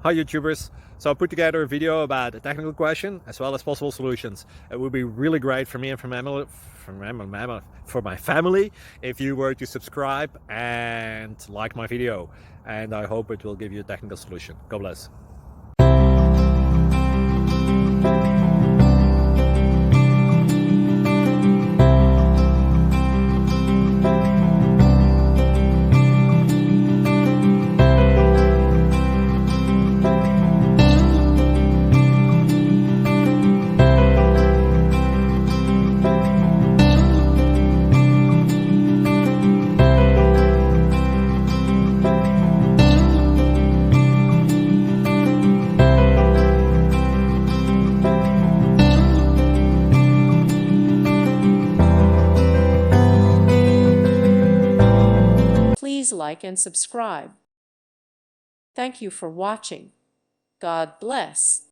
Hi YouTubers. So I put together a video about a technical question as well as possible solutions. It would be really great for me and for my family if you were to subscribe and like my video. And I hope it will give you a technical solution. God bless. Please like and subscribe. Thank you for watching. God bless.